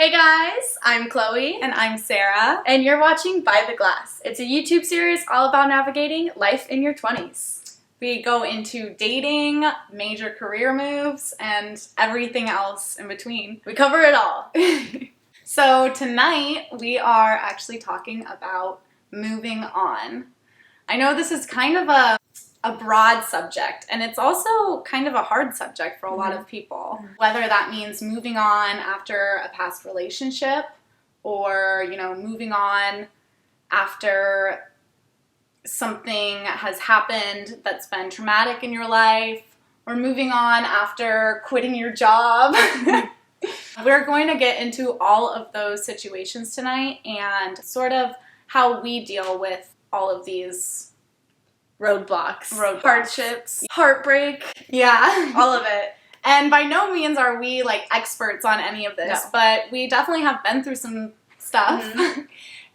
Hey guys, I'm Chloe. And I'm Sarah. And you're watching By the Glass. It's a YouTube series all about navigating life in your 20s. We go into dating, major career moves, and everything else in between. We cover it all. So tonight we are actually talking about moving on. I know this is kind of a broad subject, and it's also kind of a hard subject for a lot of people. Whether that means moving on after a past relationship or, moving on after something has happened that's been traumatic in your life, or moving on after quitting your job. We're going to get into all of those situations tonight and sort of how we deal with all of these Roadblocks, hardships, heartbreak, all of it. And by no means are we experts on any of this, but we definitely have been through some stuff.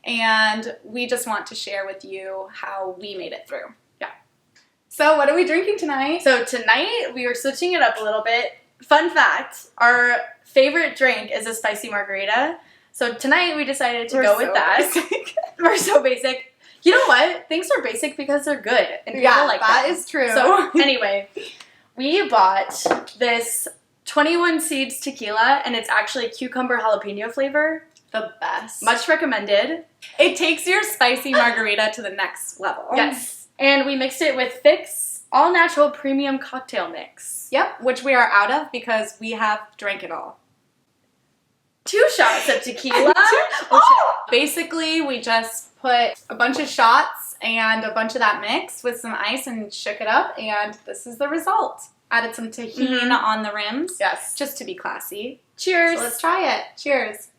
And we just want to share with you how we made it through. Yeah. So what are we drinking tonight? So tonight we are switching it up a little bit. Fun fact, our favorite drink is a spicy margarita. So tonight we decided to go with that. Basic. We're so basic. You know what? Things are basic because they're good. And people like that is true. So anyway, we bought this 21 Seeds tequila, and it's actually cucumber jalapeno flavor. The best. Much recommended. It takes your spicy margarita to the next level. Yes. And we mixed it with Fix all-natural premium cocktail mix. Yep, which we are out of because we have drank it all. 2 shots of tequila. Basically, we just put a bunch of shots and a bunch of that mix with some ice and shook it up, and this is the result. Added some tahini on the rims. Yes. Just to be classy. Cheers. So let's try it. Cheers.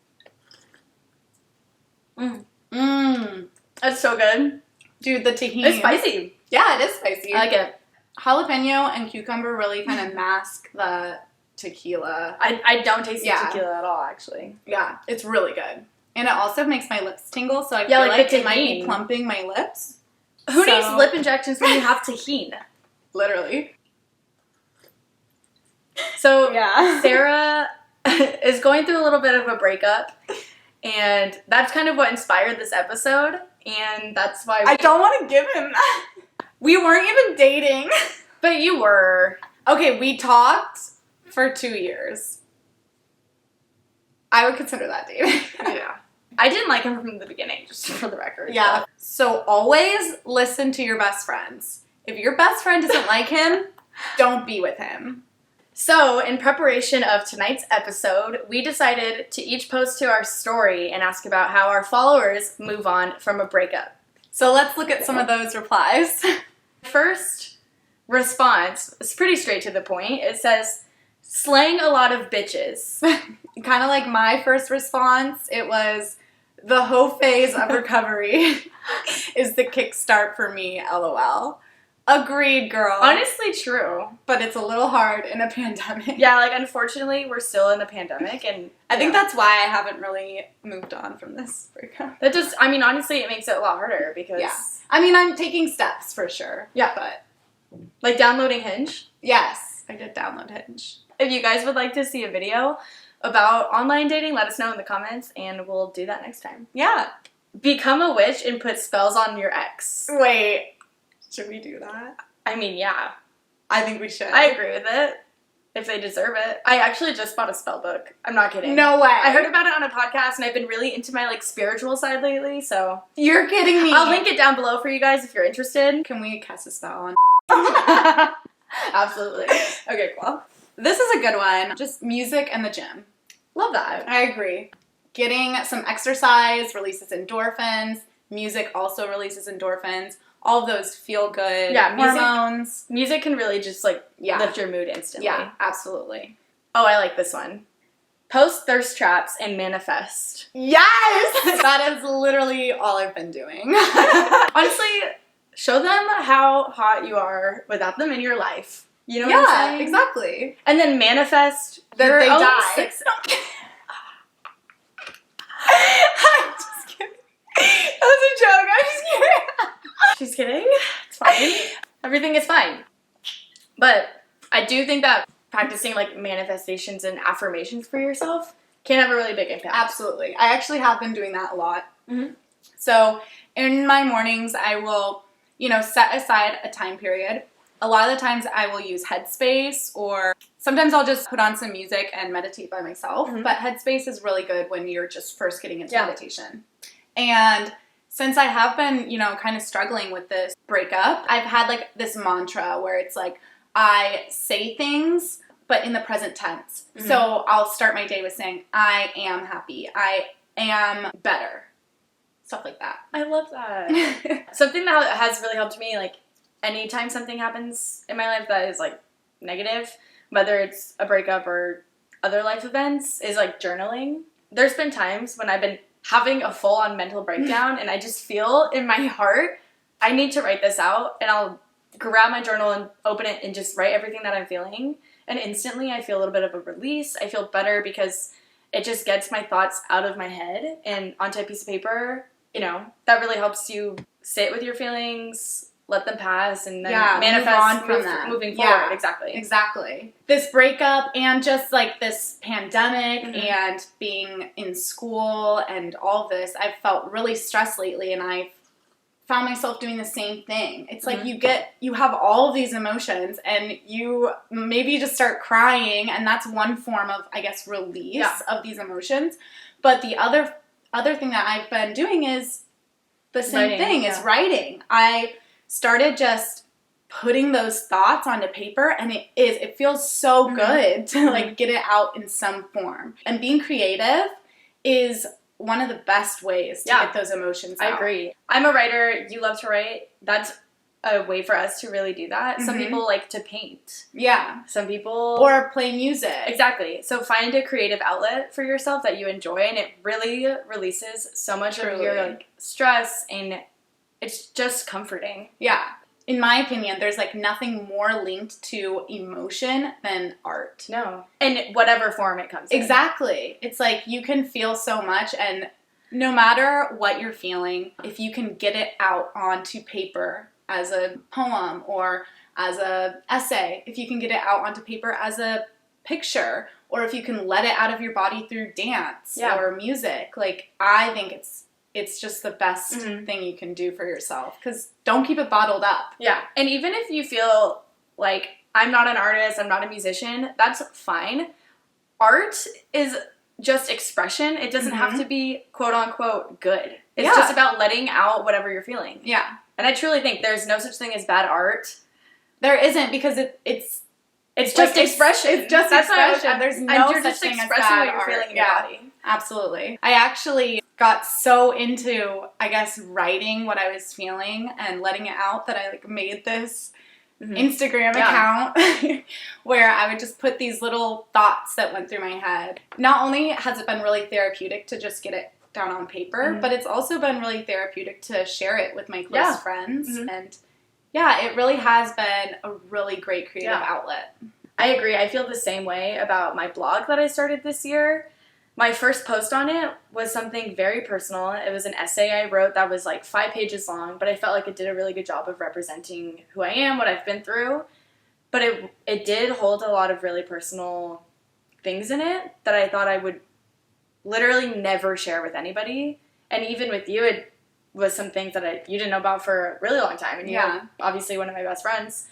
That's so good. Dude, the tahini. It's spicy. Yeah, it is spicy. I like it. Jalapeno and cucumber really kind of mask the tequila. I don't taste the tequila at all, actually. Yeah, it's really good. And it also makes my lips tingle, so I Yeah, feel like like the it might be tahini. plumping my lips. Who needs lip injections when you have tahini? Literally. So Yeah. Sarah is going through a little bit of a breakup, and that's kind of what inspired this episode, and that's why I don't want to give him that. We weren't even dating. But you were. Okay, we talked for 2 years. I would consider that dating. Yeah. I didn't like him from the beginning, just for the record. Yeah. So always listen to your best friends. If your best friend doesn't like him, don't be with him. So, in preparation of tonight's episode, we decided to each post to our story and ask about how our followers move on from a breakup. So let's look at some of those replies. First response is pretty straight to the point. It says, slaying a lot of bitches. Kind of like my first response, it was, the whole phase of recovery is the kickstart for me, LOL. Agreed, girl. Honestly, true. But it's a little hard in a pandemic. Yeah, unfortunately, we're still in the pandemic, and I think that's why I haven't really moved on from this breakup. that just, honestly, it makes it a lot harder because... Yeah. I'm taking steps for sure. Yeah. But, downloading Hinge. yes, I did download Hinge. If you guys would like to see a video about online dating, let us know in the comments, and we'll do that next time. Yeah. Become a witch and put spells on your ex. Wait, should we do that? Yeah. I think we should. I agree with it. If they deserve it. I actually just bought a spell book. I'm not kidding. No way. I heard about it on a podcast, and I've been really into my, spiritual side lately, so... You're kidding me. I'll link it down below for you guys if you're interested. Can we cast a spell on? Absolutely. Okay, cool. This is a good one. Just music and the gym. Love that. I agree. Getting some exercise releases endorphins. Music also releases endorphins. All of those feel good hormones. Music can really just, lift your mood instantly. Yeah, absolutely. Oh, I like this one. Post thirst traps and manifest. Yes! That is literally all I've been doing. Honestly, show them how hot you are without them in your life. You know what I'm saying? Yeah, exactly. And then manifest That they own die. I'm just kidding. That was a joke. I'm just kidding. She's kidding. It's fine. Everything is fine. But I do think that practicing manifestations and affirmations for yourself can have a really big impact. Absolutely. I actually have been doing that a lot. Mm-hmm. So in my mornings, I will, set aside a time period. A lot of the times I will use Headspace, or sometimes I'll just put on some music and meditate by myself. Mm-hmm. But Headspace is really good when you're just first getting into meditation. And since I have been, kind of struggling with this breakup, I've had like this mantra where it's like I say things, but in the present tense. Mm-hmm. So I'll start my day with saying, I am happy. I am better. Stuff like that. I love that. Something that has really helped me, like, anytime something happens in my life that is, like, negative, whether it's a breakup or other life events, is, like, journaling. There's been times when I've been having a full-on mental breakdown, and I just feel in my heart, I need to write this out, and I'll grab my journal and open it and just write everything that I'm feeling, and instantly I feel a little bit of a release. I feel better because it just gets my thoughts out of my head and onto a piece of paper. That really helps you sit with your feelings, let them pass, and then manifest moving forward. Yeah, Exactly. This breakup and just like this pandemic and being in school and all this, I've felt really stressed lately, and I've found myself doing the same thing. It's like you have all of these emotions, and you maybe just start crying, and that's one form of, I guess, release of these emotions. But the other thing that I've been doing is the same thing, is writing. I started just putting those thoughts onto paper, and it feels so good to like get it out in some form. And being creative is one of the best ways to get those emotions out. I agree. I'm a writer. You love to write. That's a way for us to really do that. Some people like to paint. Yeah. Some people... Or play music. Exactly. So find a creative outlet for yourself that you enjoy, and it really releases so much of your like stress, and it's just comforting. Yeah. In my opinion, there's like nothing more linked to emotion than art. No. In whatever form it comes in. Exactly. It's like you can feel so much, and no matter what you're feeling, if you can get it out onto paper as a poem or as a essay, if you can get it out onto paper as a picture, or if you can let it out of your body through dance or music, like I think it's just the best thing you can do for yourself, because don't keep it bottled up. Yeah. And even if you feel like I'm not an artist, I'm not a musician, that's fine. Art is just expression. It doesn't have to be quote unquote good. It's just about letting out whatever you're feeling. Yeah. And I truly think there's no such thing as bad art. There isn't, because it's just expression. It's just expression. There's no such thing as bad what you're art. feeling in your body. Absolutely. I actually got so into, I guess, writing what I was feeling and letting it out that I like made this Instagram account where I would just put these little thoughts that went through my head. Not only has it been really therapeutic to just get it down on paper, but it's also been really therapeutic to share it with my close friends. And it really has been a really great creative outlet. I agree. I feel the same way about my blog that I started this year. My first post on it was something very personal. It was an essay I wrote that was like 5 pages long, but I felt like it did a really good job of representing who I am, what I've been through. But it did hold a lot of really personal things in it that I thought I would literally never share with anybody. And even with you, it was some things that you didn't know about for a really long time. And you're obviously one of my best friends.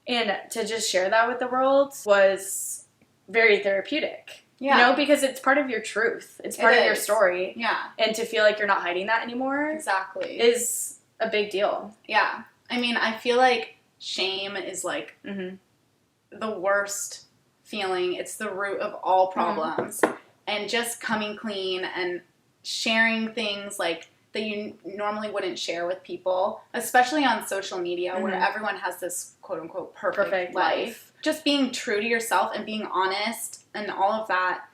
And to just share that with the world was very therapeutic. Yeah. Because it's part of your truth. It's part of your story. Yeah. And to feel like you're not hiding that anymore. Exactly. Is a big deal. Yeah. I mean, I feel like shame is like the worst feeling. It's the root of all problems. And just coming clean and sharing things like that you normally wouldn't share with people, especially on social media where everyone has this quote-unquote perfect life. Just being true to yourself and being honest and all of that,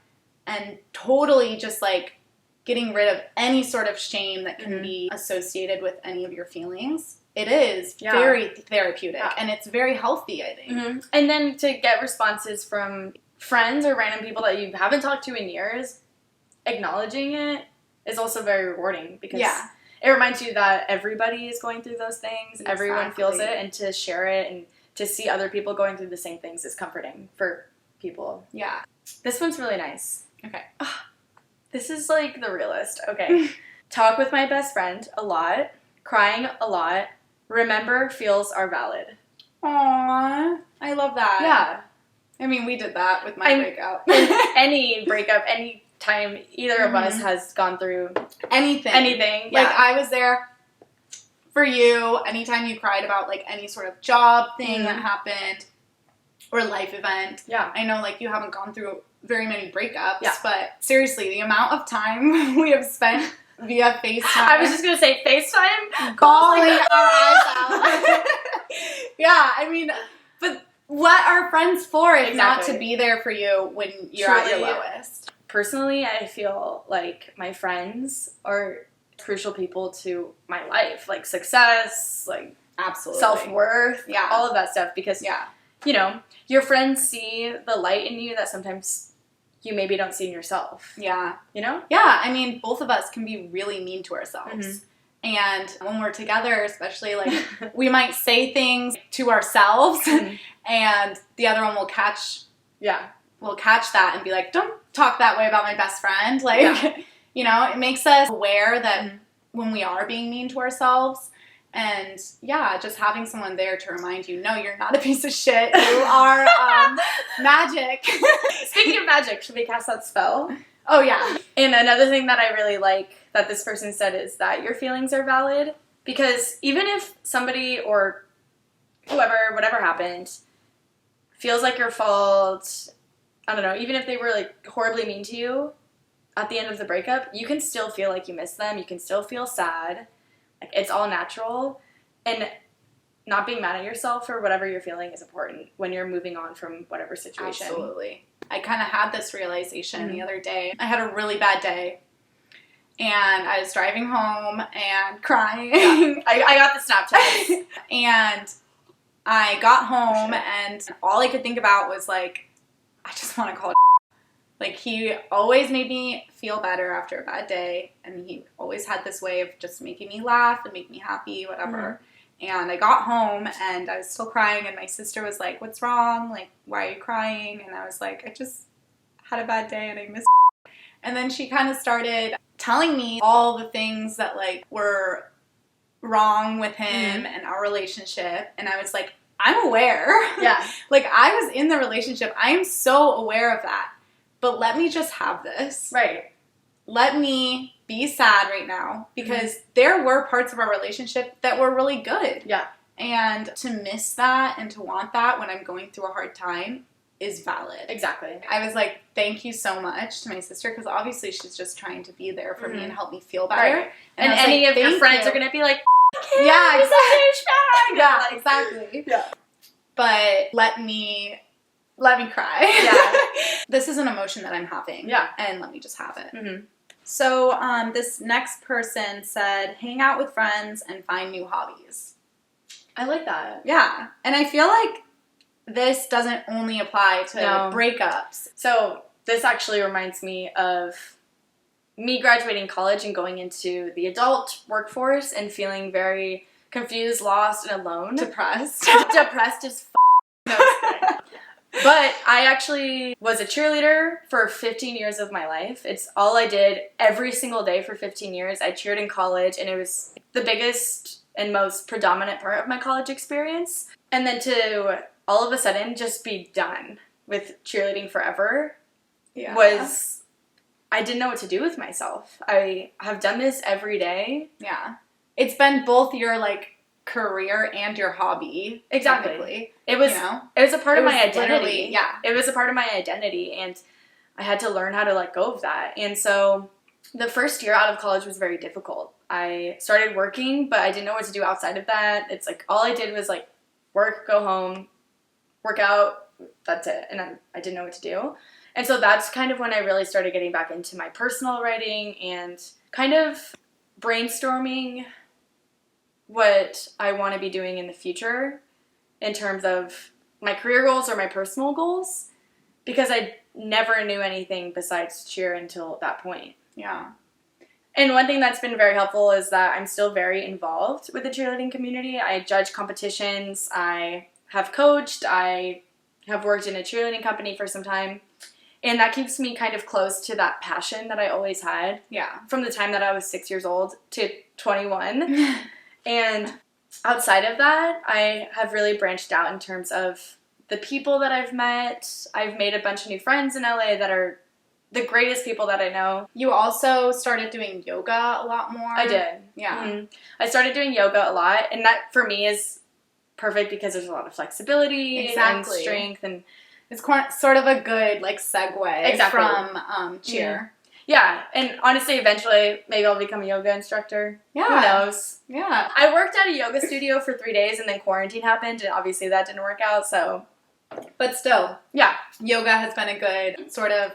and totally just like getting rid of any sort of shame that can be associated with any of your feelings. It is very therapeutic and it's very healthy, I think. And then to get responses from friends or random people that you haven't talked to in years, acknowledging it is also very rewarding, because it reminds you that everybody is going through those things. Exactly. Everyone feels it, and to share it and to see other people going through the same things is comforting for people. Yeah. This one's really nice. Okay. This is like the realist. Okay. Talk with my best friend a lot. Crying a lot. Remember feels are valid. Aww. I love that. Yeah. I mean, we did that with my breakup. Any breakup, any time either of us has gone through anything. Like, I was there for you anytime you cried about, like, any sort of job thing that happened or life event. Yeah. I know, like, you haven't gone through very many breakups, but seriously, the amount of time we have spent via FaceTime. I was just going to say FaceTime. Bawling our eyes out. Yeah, I mean, but what are friends for if not to be there for you when you're at your lowest? Personally, I feel like my friends are crucial people to my life, like success, like absolutely self-worth, all of that stuff, because you know, your friends see the light in you that sometimes you maybe don't see in yourself. Yeah. You know? Yeah, I mean, both of us can be really mean to ourselves. And when we're together, especially, like, we might say things to ourselves and the other one will catch that and be like, don't talk that way about my best friend. Like, you know, it makes us aware that when we are being mean to ourselves, and just having someone there to remind you, no, you're not a piece of shit. You are magic. Speaking of magic, should we cast that spell? Oh, yeah. And another thing that I really like that this person said is that your feelings are valid. Because even if somebody or whoever, whatever happened, feels like your fault, I don't know, even if they were, like, horribly mean to you at the end of the breakup, you can still feel like you miss them. You can still feel sad. Like, it's all natural. And not being mad at yourself for whatever you're feeling is important when you're moving on from whatever situation. Absolutely. I kind of had this realization the other day. I had a really bad day. And I was driving home and crying. Yeah. I got the Snapchat. And I got home and all I could think about was, like, I just want to call it. Like, he always made me feel better after a bad day, and he always had this way of just making me laugh and make me happy, whatever. And I got home, and I was still crying, and my sister was like, what's wrong? Like, why are you crying? And I was like, I just had a bad day, and I miss. And then she kind of started telling me all the things that, like, were wrong with him and our relationship, and I was like, I'm aware. Yeah. Like, I was in the relationship. I am so aware of that. But let me just have this. Right. Let me be sad right now because there were parts of our relationship that were really good. Yeah. And to miss that and to want that when I'm going through a hard time is valid. Exactly. I was like, thank you so much to my sister because obviously she's just trying to be there for me and help me feel better. Right. And any of your friends are going to be like, yeah, he's a douchebag. Yeah, exactly. Yeah. But let me cry. Yeah. This is an emotion that I'm having. Yeah. And let me just have it. So this next person said, hang out with friends and find new hobbies. I like that. Yeah. And I feel like this doesn't only apply to breakups. So this actually reminds me of me graduating college and going into the adult workforce and feeling very confused, lost, and alone. Depressed. Depressed as No, but I actually was a cheerleader for 15 years of my life. It's all I did every single day for 15 years. I cheered in college, and it was the biggest and most predominant part of my college experience. And then to all of a sudden just be done with cheerleading forever was... I didn't know what to do with myself. I have done this every day. Yeah. It's been both your, like, career and your hobby. Exactly. It was a part of my identity. Yeah. It was a part of my identity, and I had to learn how to let go of that. And so the first year out of college was very difficult. I started working, but I didn't know what to do outside of that. It's like all I did was like work, go home, work out, that's it. And I didn't know what to do. And so that's kind of when I really started getting back into my personal writing and kind of brainstorming what I want to be doing in the future in terms of my career goals or my personal goals, because I never knew anything besides cheer until that point. Yeah. And one thing that's been very helpful is that I'm still very involved with the cheerleading community. I judge competitions. I have coached. I have worked in a cheerleading company for some time. And that keeps me kind of close to that passion that I always had. Yeah. From the time that I was 6 years old to 21. And outside of that, I have really branched out in terms of the people that I've met. I've made a bunch of new friends in LA that are the greatest people that I know. You also started doing yoga a lot more. I did. Yeah. Mm-hmm. I started doing yoga a lot, and that for me is perfect because there's a lot of flexibility and strength, and it's sort of a good like segue from cheer. Mm-hmm. Yeah, and honestly, eventually, maybe I'll become a yoga instructor. Yeah. Who knows? Yeah. I worked at a yoga studio for 3 days, and then quarantine happened, and obviously that didn't work out, so. But still. Yeah. Yoga has been a good sort of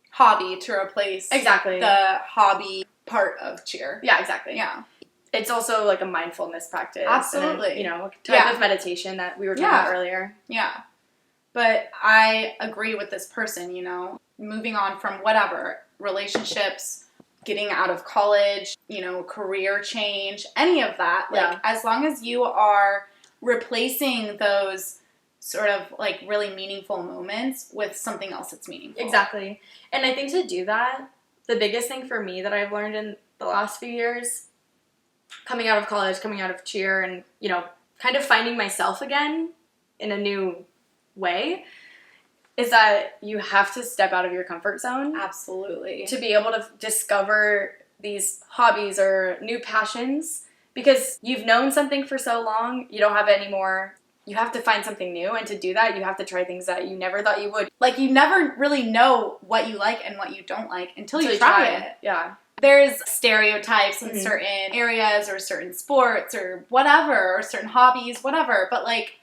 hobby to replace the hobby part of cheer. Yeah, exactly. Yeah. It's also like a mindfulness practice. Absolutely. And a type of meditation that we were talking about earlier. Yeah. But I agree with this person, moving on from whatever, relationships, getting out of college, career change, any of that. Like, as long as you are replacing those sort of like really meaningful moments with something else that's meaningful. Exactly. And I think to do that, the biggest thing for me that I've learned in the last few years, coming out of college, coming out of cheer, and, kind of finding myself again in a new way, is that you have to step out of your comfort zone. Absolutely. To be able to discover these hobbies or new passions, because you've known something for so long, you don't have it anymore. You have to find something new, and to do that, you have to try things that you never thought you would. Like, you never really know what you like and what you don't like until you try it. Yeah. There's stereotypes in certain areas or certain sports or whatever, or certain hobbies, whatever, but like,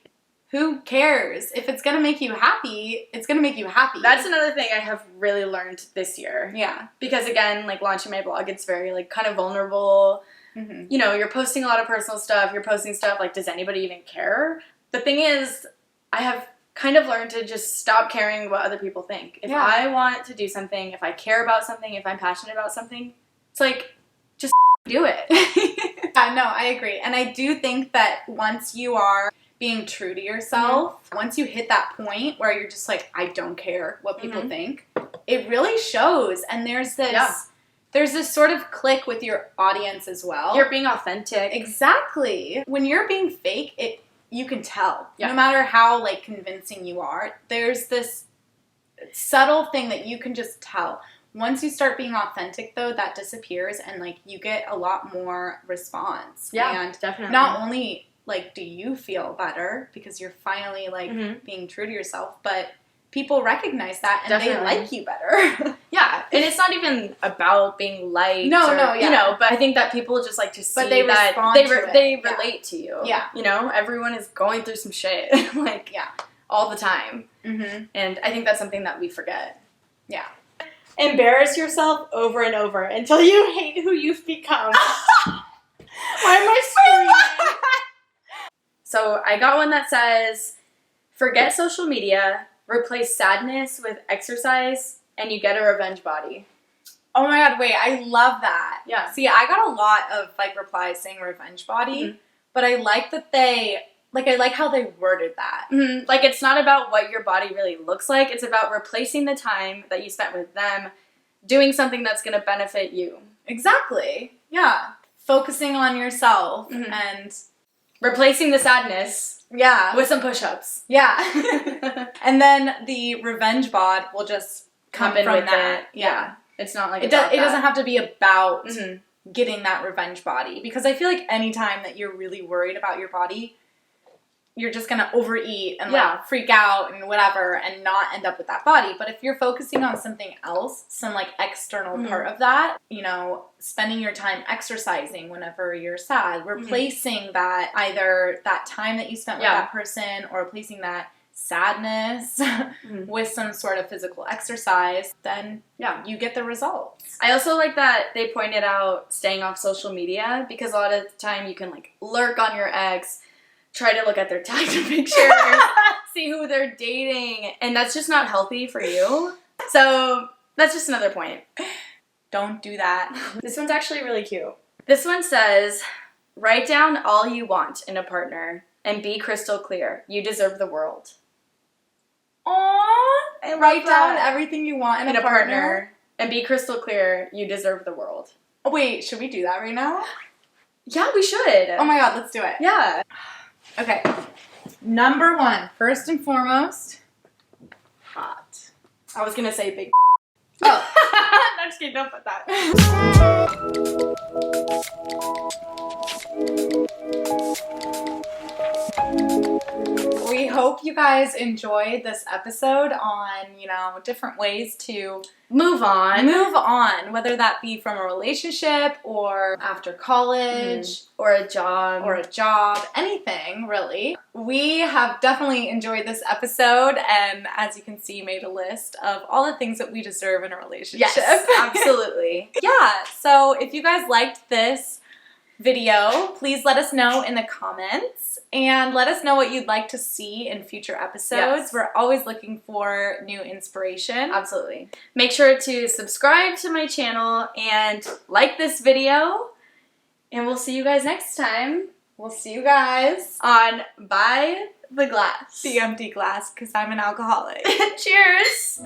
who cares? If it's going to make you happy, it's going to make you happy. That's another thing I have really learned this year. Yeah. Because again, like launching my blog, it's very like kind of vulnerable. Mm-hmm. You're posting a lot of personal stuff. You're posting stuff like, does anybody even care? The thing is, I have kind of learned to just stop caring what other people think. If I want to do something, if I care about something, if I'm passionate about something, it's like, just do it. Yeah, no, I agree. And I do think that once you are being true to yourself, once you hit that point where you're just like, I don't care what people think, it really shows. And there's this sort of click with your audience as well. You're being authentic. Exactly. When you're being fake, you can tell. No matter how like convincing you are, there's this subtle thing that you can just tell. Once you start being authentic, though, that disappears, and like you get a lot more response. Yeah, and definitely. Not only like do you feel better because you're finally like being true to yourself, but people recognize that and they like you better. Yeah, and it's not even about being liked. No, but I think that people just like to see they that they relate to you. Yeah. Everyone is going through some shit, like, all the time. Mm-hmm. And I think that's something that we forget. Yeah. Embarrass yourself over and over until you hate who you've become. Why am I screaming? So I got one that says, forget social media, replace sadness with exercise, and you get a revenge body. Oh my god, wait, I love that. Yeah. See, I got a lot of like replies saying revenge body, but I like that I like how they worded that. Mm-hmm. Like, it's not about what your body really looks like. It's about replacing the time that you spent with them doing something that's going to benefit you. Exactly. Yeah. Focusing on yourself and replacing the sadness. Yeah. With some push-ups. Yeah. And then the revenge bod will just come in from with that. It. Yeah. It's not like it doesn't have to be about getting that revenge body, because I feel like any time that you're really worried about your body, you're just going to overeat and like freak out and whatever and not end up with that body. But if you're focusing on something else, some like external part of that, spending your time exercising whenever you're sad, replacing that, either that time that you spent with that person or replacing that sadness with some sort of physical exercise, then you get the results. I also like that they pointed out staying off social media, because a lot of the time you can like lurk on your ex, try to look at their tagged pictures, see who they're dating, and that's just not healthy for you. So that's just another point. Don't do that. This one's actually really cute. This one says, write down all you want in a partner and be crystal clear. You deserve the world. Aww. I love Write down that. everything you want in And a partner. And be crystal clear, you deserve the world. Oh, wait, should we do that right now? Yeah, we should. Oh my god, let's do it. Yeah. Okay. Number 1, first and foremost, hot. I was gonna say big. Oh. I'm just kidding, don't put that. We hope you guys enjoyed this episode on, different ways to Move on. whether that be from a relationship or after college Or a job. or a job, anything really. We have definitely enjoyed this episode, and as you can see, made a list of all the things that we deserve in a relationship. Yes, absolutely. Yeah, so if you guys liked this video, please let us know in the comments and let us know what you'd like to see in future episodes. Yes. We're always looking for new inspiration. Absolutely. Make sure to subscribe to my channel and like this video. And we'll see you guys next time We'll see you guys. on By the Glass. The empty glass, because I'm an alcoholic. Cheers!